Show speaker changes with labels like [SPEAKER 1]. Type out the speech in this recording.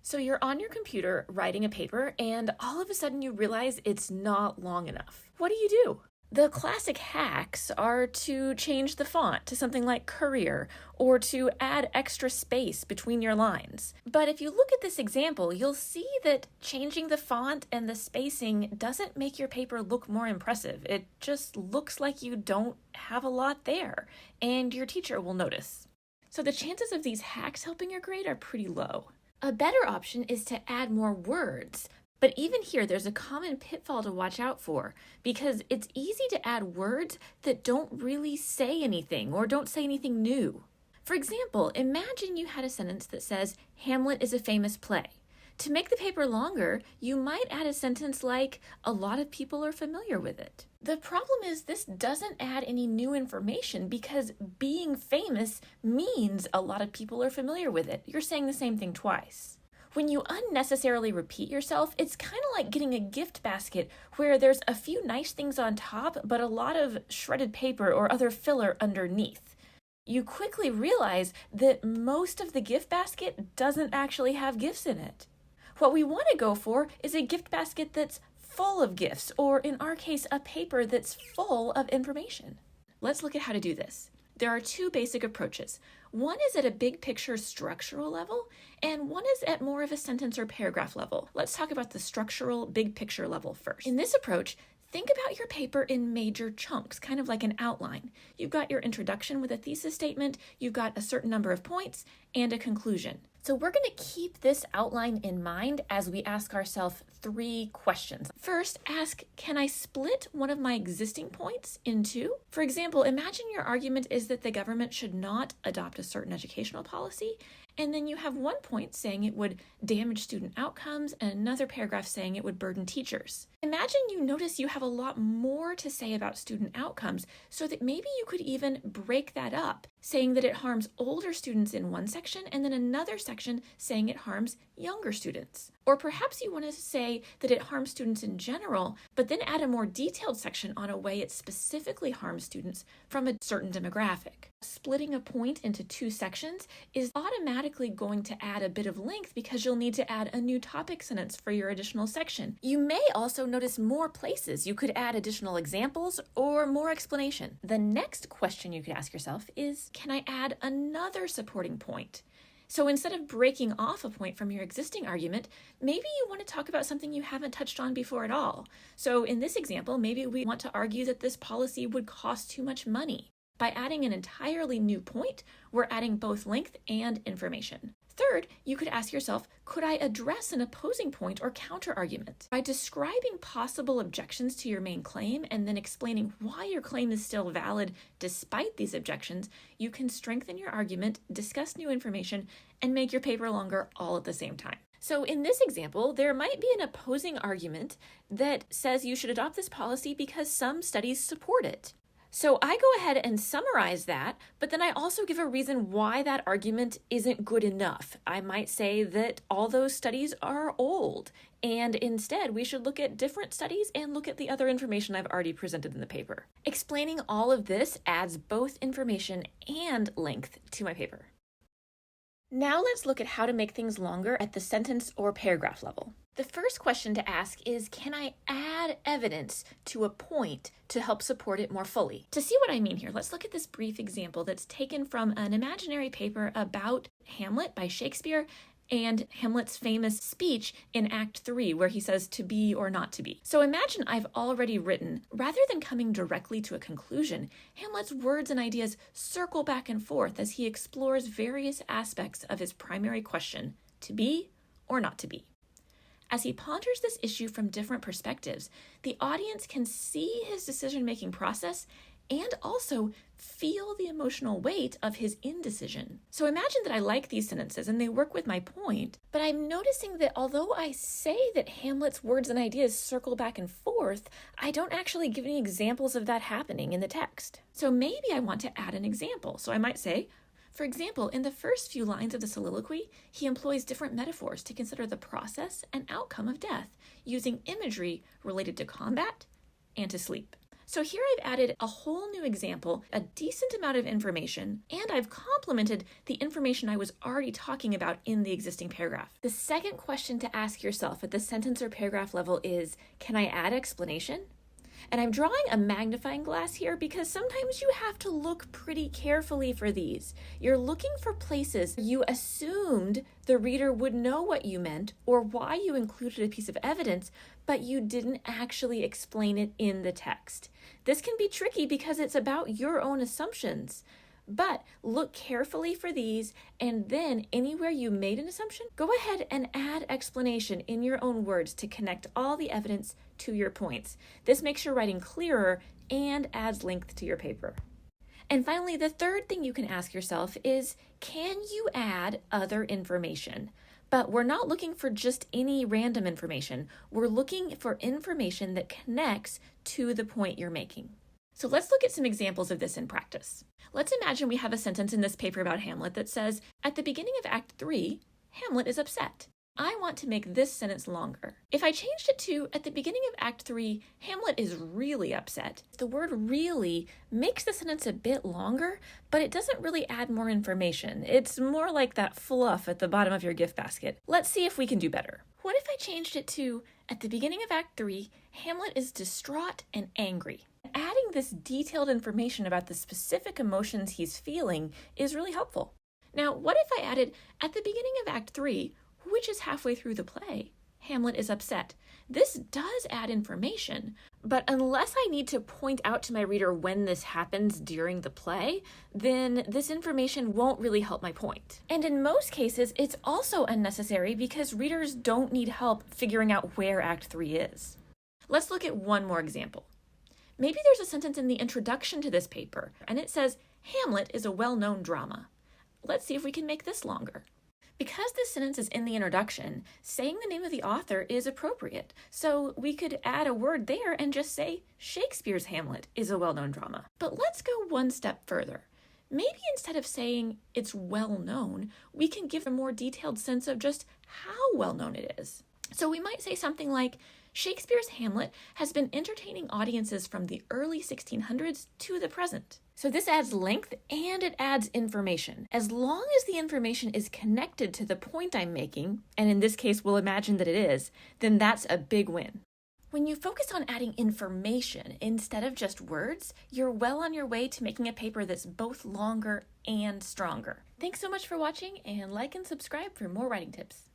[SPEAKER 1] So you're on your computer writing a paper, and all of a sudden you realize it's not long enough. What do? The classic hacks are to change the font to something like Courier, or to add extra space between your lines. But if you look at this example, you'll see that changing the font and the spacing doesn't make your paper look more impressive. It just looks like you don't have a lot there, and your teacher will notice. So the chances of these hacks helping your grade are pretty low. A better option is to add more words, but even here there's a common pitfall to watch out for because it's easy to add words that don't really say anything or don't say anything new. For example, imagine you had a sentence that says, Hamlet is a famous play. To make the paper longer, you might add a sentence like, a lot of people are familiar with it. The problem is this doesn't add any new information because being famous means a lot of people are familiar with it. You're saying the same thing twice. When you unnecessarily repeat yourself, it's kind of like getting a gift basket where there's a few nice things on top, but a lot of shredded paper or other filler underneath. You quickly realize that most of the gift basket doesn't actually have gifts in it. What we want to go for is a gift basket that's full of gifts, or in our case, a paper that's full of information. Let's look at how to do this. There are two basic approaches. One is at a big picture structural level, and one is at more of a sentence or paragraph level. Let's talk about the structural big picture level first. In this approach, think about your paper in major chunks, kind of like an outline. You've got your introduction with a thesis statement, you've got a certain number of points, and a conclusion. So we're going to keep this outline in mind as we ask ourselves 3 questions. First, ask, can I split one of my existing points in 2? For example, imagine your argument is that the government should not adopt a certain educational policy, and then you have one point saying it would damage student outcomes and another paragraph saying it would burden teachers. Imagine you notice you have a lot more to say about student outcomes, so that maybe you could even break that up, saying that it harms older students in one section and then another section saying it harms younger students. Or perhaps you want to say that it harms students in general, but then add a more detailed section on a way it specifically harms students from a certain demographic. Splitting a point into 2 sections is automatically going to add a bit of length because you'll need to add a new topic sentence for your additional section. You may also notice more places. You could add additional examples or more explanation. The next question you could ask yourself is, can I add another supporting point? So instead of breaking off a point from your existing argument, maybe you want to talk about something you haven't touched on before at all. So in this example, maybe we want to argue that this policy would cost too much money. By adding an entirely new point, we're adding both length and information. Third, you could ask yourself, could I address an opposing point or counter-argument? By describing possible objections to your main claim and then explaining why your claim is still valid despite these objections, you can strengthen your argument, discuss new information, and make your paper longer all at the same time. So in this example, there might be an opposing argument that says you should adopt this policy because some studies support it. So I go ahead and summarize that, but then I also give a reason why that argument isn't good enough. I might say that all those studies are old, and instead we should look at different studies and look at the other information I've already presented in the paper. Explaining all of this adds both information and length to my paper. Now let's look at how to make things longer at the sentence or paragraph level. The first question to ask is, can I add evidence to a point to help support it more fully? To see what I mean here, let's look at this brief example that's taken from an imaginary paper about Hamlet by Shakespeare and Hamlet's famous speech in Act 3, where he says to be or not to be. So imagine I've already written, rather than coming directly to a conclusion, Hamlet's words and ideas circle back and forth as he explores various aspects of his primary question, to be or not to be. As he ponders this issue from different perspectives, the audience can see his decision-making process and also feel the emotional weight of his indecision. So imagine that I like these sentences and they work with my point, but I'm noticing that although I say that Hamlet's words and ideas circle back and forth, I don't actually give any examples of that happening in the text. So maybe I want to add an example. So I might say, for example, in the first few lines of the soliloquy, he employs different metaphors to consider the process and outcome of death, using imagery related to combat and to sleep. So here I've added a whole new example, a decent amount of information, and I've complemented the information I was already talking about in the existing paragraph. The second question to ask yourself at the sentence or paragraph level is, can I add explanation? And I'm drawing a magnifying glass here because sometimes you have to look pretty carefully for these. You're looking for places you assumed the reader would know what you meant or why you included a piece of evidence, but you didn't actually explain it in the text. This can be tricky because it's about your own assumptions. But look carefully for these, and then anywhere you made an assumption, go ahead and add explanation in your own words to connect all the evidence to your points. This makes your writing clearer and adds length to your paper. And finally, the third thing you can ask yourself is, can you add other information? But we're not looking for just any random information. We're looking for information that connects to the point you're making. So let's look at some examples of this in practice. Let's imagine we have a sentence in this paper about Hamlet that says, at the beginning of Act 3, Hamlet is upset. I want to make this sentence longer. If I changed it to, at the beginning of Act 3, Hamlet is really upset, the word really makes the sentence a bit longer, but it doesn't really add more information. It's more like that fluff at the bottom of your gift basket. Let's see if we can do better. What if I changed it to, at the beginning of Act 3, Hamlet is distraught and angry? Adding this detailed information about the specific emotions he's feeling is really helpful. Now, what if I added, at the beginning of Act 3, which is halfway through the play, Hamlet is upset? This does add information, but unless I need to point out to my reader when this happens during the play, then this information won't really help my point. And in most cases, it's also unnecessary because readers don't need help figuring out where Act 3 is. Let's look at one more example. Maybe there's a sentence in the introduction to this paper, and it says, Hamlet is a well-known drama. Let's see if we can make this longer. Because this sentence is in the introduction, saying the name of the author is appropriate. So we could add a word there and just say, Shakespeare's Hamlet is a well-known drama. But let's go one step further. Maybe instead of saying it's well-known, we can give a more detailed sense of just how well-known it is. So we might say something like, Shakespeare's Hamlet has been entertaining audiences from the early 1600s to the present. So this adds length and it adds information. As long as the information is connected to the point I'm making, and in this case we'll imagine that it is, then that's a big win. When you focus on adding information instead of just words, you're well on your way to making a paper that's both longer and stronger. Thanks so much for watching, and like and subscribe for more writing tips.